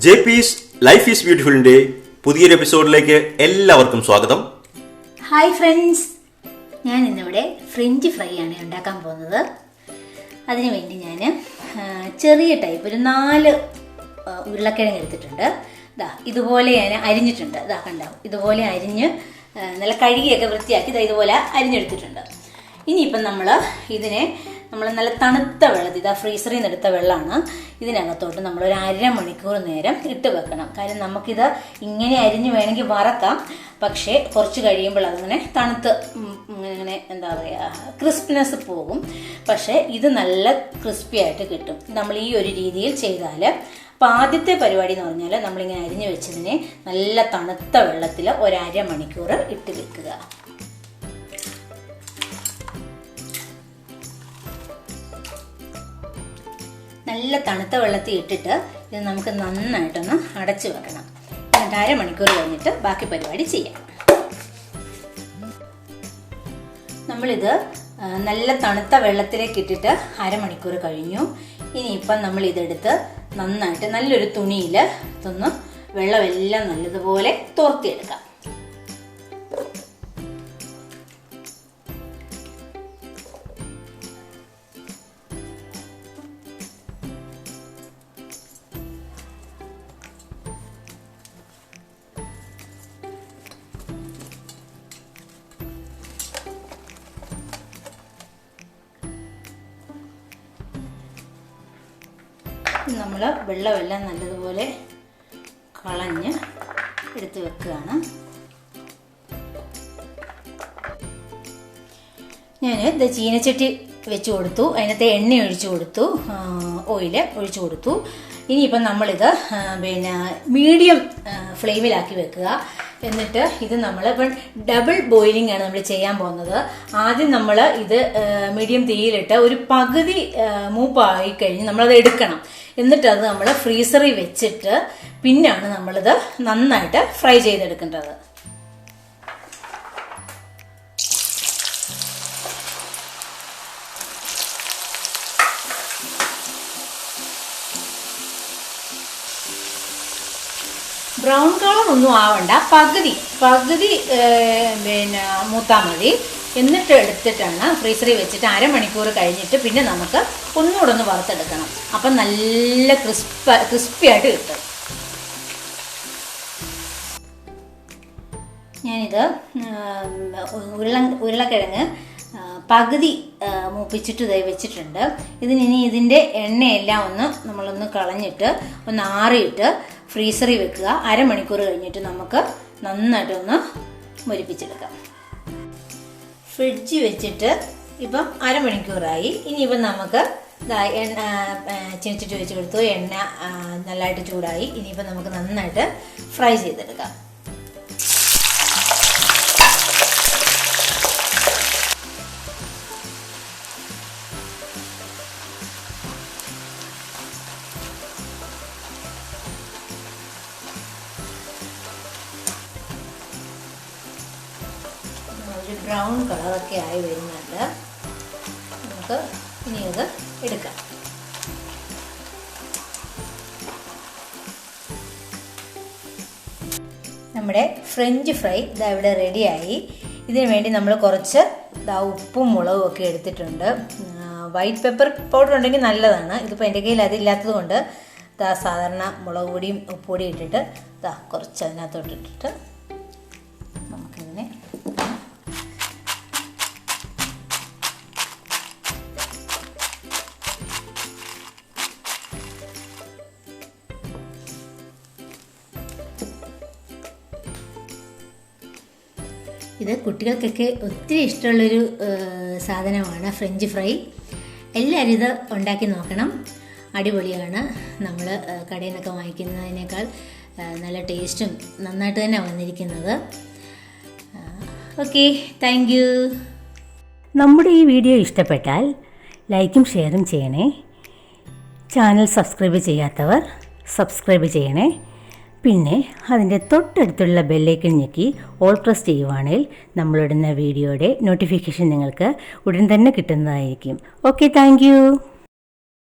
ജെപിസ് life is ബ്യൂട്ടിഫുളിന്റെ പുതിയൊരു എപ്പിസോഡിലേക്ക് എല്ലാവർക്കും സ്വാഗതം. ഹായ് ഫ്രണ്ട്സ്, ഞാൻ ഇന്നിവിടെ ഫ്രഞ്ച് ഫ്രൈ ആണ് ഉണ്ടാക്കാൻ പോകുന്നത്. അതിനുവേണ്ടി ഞാൻ ചെറിയ ടൈപ്പ് ഒരു 4 ഉരുളക്കിഴങ്ങ് എടുത്തിട്ടുണ്ട്. ഇതുപോലെ ഞാൻ അരിഞ്ഞിട്ടുണ്ട്. കണ്ടോ, ഇതുപോലെ അരിഞ്ഞ് നല്ല കഴുകിയൊക്കെ വൃത്തിയാക്കി ഇതുപോലെ അരിഞ്ഞെടുത്തിട്ടുണ്ട്. ഇനിയിപ്പം നമ്മൾ നല്ല തണുത്ത വെള്ളത്തിൽ ഫ്രീസറിൽ നിന്ന് എടുത്ത വെള്ളമാണ്. ഇതിനകത്തോട്ട് നമ്മൾ ഒരു 1/2 മണിക്കൂർ നേരം ഇട്ട് വെക്കണം. കാര്യം നമുക്കിത് ഇങ്ങനെ അരിഞ്ഞ് വേണമെങ്കിൽ വറക്കാം, പക്ഷേ കുറച്ച് കഴിയുമ്പോൾ അതിങ്ങനെ തണുത്ത് ഇങ്ങനെ എന്താ പറയുക ക്രിസ്പിനെസ് പോകും. പക്ഷേ ഇത് നല്ല ക്രിസ്പി ആയിട്ട് കിട്ടും നമ്മൾ ഈ ഒരു രീതിയിൽ ചെയ്താൽ. അപ്പോൾ ആദ്യത്തെ പരിപാടി എന്ന് പറഞ്ഞാൽ നമ്മളിങ്ങനെ അരിഞ്ഞ് വെച്ചതിനെ നല്ല തണുത്ത വെള്ളത്തിൽ ഒരു 1/2 മണിക്കൂർ ഇട്ട് വെക്കുക. നല്ല തണുത്ത വെള്ളത്തിൽ ഇട്ടിട്ട് ഇത് നമുക്ക് നന്നായിട്ടൊന്ന് അടച്ചു വെക്കണം. എന്നിട്ട് 1/2 മണിക്കൂർ കഴിഞ്ഞിട്ട് ബാക്കി പരിപാടി ചെയ്യാം. നമ്മളിത് നല്ല തണുത്ത വെള്ളത്തിലേക്ക് ഇട്ടിട്ട് 1/2 മണിക്കൂർ കഴിഞ്ഞു. ഇനിയിപ്പം നമ്മൾ ഇതെടുത്ത് നന്നായിട്ട് നല്ലൊരു തുണിയിൽ ഇതൊന്ന് വെള്ളമെല്ലാം നല്ലതുപോലെ തോർത്തിയെടുക്കാം. നമ്മൾ വെള്ളമെല്ലാം നല്ലതുപോലെ കളഞ്ഞ് എടുത്ത് വെക്കുകയാണ്. ഞാൻ ഇത് ചീനച്ചട്ടി വെച്ച് കൊടുത്തു, അതിനകത്ത് എണ്ണ ഒഴിച്ചു കൊടുത്തു, ഓയിൽ ഒഴിച്ചു കൊടുത്തു. ഇനിയിപ്പം നമ്മളിത് മീഡിയം ഫ്ലെയിമിലാക്കി വെക്കുക. എന്നിട്ട് ഇത് നമ്മളിപ്പം ഡബിൾ ബോയിലിംഗ് ആണ് നമ്മൾ ചെയ്യാൻ പോകുന്നത്. ആദ്യം നമ്മൾ ഇത് മീഡിയം തീയിലിട്ട് ഒരു പകുതി മൂപ്പായി കഴിഞ്ഞ് നമ്മളത് എടുക്കണം. എന്നിട്ട് അത് നമ്മൾ ഫ്രീസറിൽ വെച്ചിട്ട് പിന്നാണ് നമ്മളിത് നന്നായിട്ട് ഫ്രൈ ചെയ്തെടുക്കേണ്ടത്. ബ്രൗൺ കളർ ഒന്നും ആവണ്ട, പകുതി മൂത്താൽ മതി. എന്നിട്ട് എടുത്തിട്ടാണ് ഫ്രീസറിൽ വെച്ചിട്ട് 1/2 മണിക്കൂർ കഴിഞ്ഞിട്ട് പിന്നെ നമുക്ക് ഒന്നുകൂടെ ഒന്ന് വറുത്തെടുക്കണം. അപ്പം നല്ല ക്രിസ്പി ആയിട്ട് കിട്ടും. ഞാനിത് ഉരുളക്കിഴങ്ങ് പകുതി മൂപ്പിച്ചിട്ട് വെച്ചിട്ടുണ്ട്. ഇതിനി ഇതിൻ്റെ എണ്ണയെല്ലാം നമ്മളൊന്ന് കളഞ്ഞിട്ട് ഒന്ന് ആറിയിട്ട് ഫ്രീസറിൽ വെക്കുക. 1/2 മണിക്കൂർ കഴിഞ്ഞിട്ട് നമുക്ക് നന്നായിട്ടൊന്ന് മുരിപ്പിച്ചെടുക്കാം. ഫ്രിഡ്ജ് വെച്ചിട്ട് ഇപ്പം 1/2 മണിക്കൂറായി. ഇനിയിപ്പം നമുക്ക് എണ്ണ ചീനച്ചട്ടി വെച്ച് കൊടുത്തു, എണ്ണ നല്ലതായിട്ട് ചൂടായി. ഇനിയിപ്പം നമുക്ക് നന്നായിട്ട് ഫ്രൈ ചെയ്തെടുക്കാം. ഒരു ബ്രൗൺ കളറൊക്കെ ആയി വരുന്നുണ്ട്. നമുക്ക് ഇനി ഇത് എടുക്കാം. നമ്മുടെ ഫ്രഞ്ച് ഫ്രൈ ഇവിടെ റെഡിയായി. ഇതിനു വേണ്ടി നമ്മൾ കുറച്ച് ഉപ്പും മുളകും ഒക്കെ എടുത്തിട്ടുണ്ട്. വൈറ്റ് പെപ്പർ പൗഡർ ഉണ്ടെങ്കിൽ നല്ലതാണ്. ഇതിപ്പോൾ എൻ്റെ കയ്യിൽ അതില്ലാത്തത് കൊണ്ട് സാധാരണ മുളക് പൊടിയും ഉപ്പുപൊടിയും ഇട്ടിട്ട് കുറച്ച് അതിനകത്തോട്ട് ഇട്ടിട്ട് നമുക്കിങ്ങനെ ഇത് കുട്ടികൾക്കൊക്കെ ഒത്തിരി ഇഷ്ടമുള്ളൊരു സാധനമാണ് ഫ്രഞ്ച് ഫ്രൈ. എല്ലാവരും ഇത് ഉണ്ടാക്കി നോക്കണം, അടിപൊളിയാണ്. നമ്മൾ കടയിൽ നിന്നൊക്കെ വാങ്ങിക്കുന്നതിനേക്കാൾ നല്ല ടേസ്റ്റും നന്നായിട്ട് തന്നെ വന്നിരിക്കുന്നത്. Okay, thank you. നമ്മുടെ ഈ വീഡിയോ ഇഷ്ടപ്പെട്ടാൽ ലൈക്കും ഷെയറും ചെയ്യണേ. ചാനൽ സബ്സ്ക്രൈബ് ചെയ്യാത്തവർ സബ്സ്ക്രൈബ് ചെയ്യണേ. പിന്നെ അതിൻ്റെ തൊട്ടടുത്തുള്ള ബെല്ലൈക്കൺ ഞെക്കി ഓൾ പ്രസ് ചെയ്യുവാണെങ്കിൽ നമ്മളിടുന്ന വീഡിയോയുടെ നോട്ടിഫിക്കേഷൻ നിങ്ങൾക്ക് ഉടൻ തന്നെ കിട്ടുന്നതായിരിക്കും. Okay, thank you.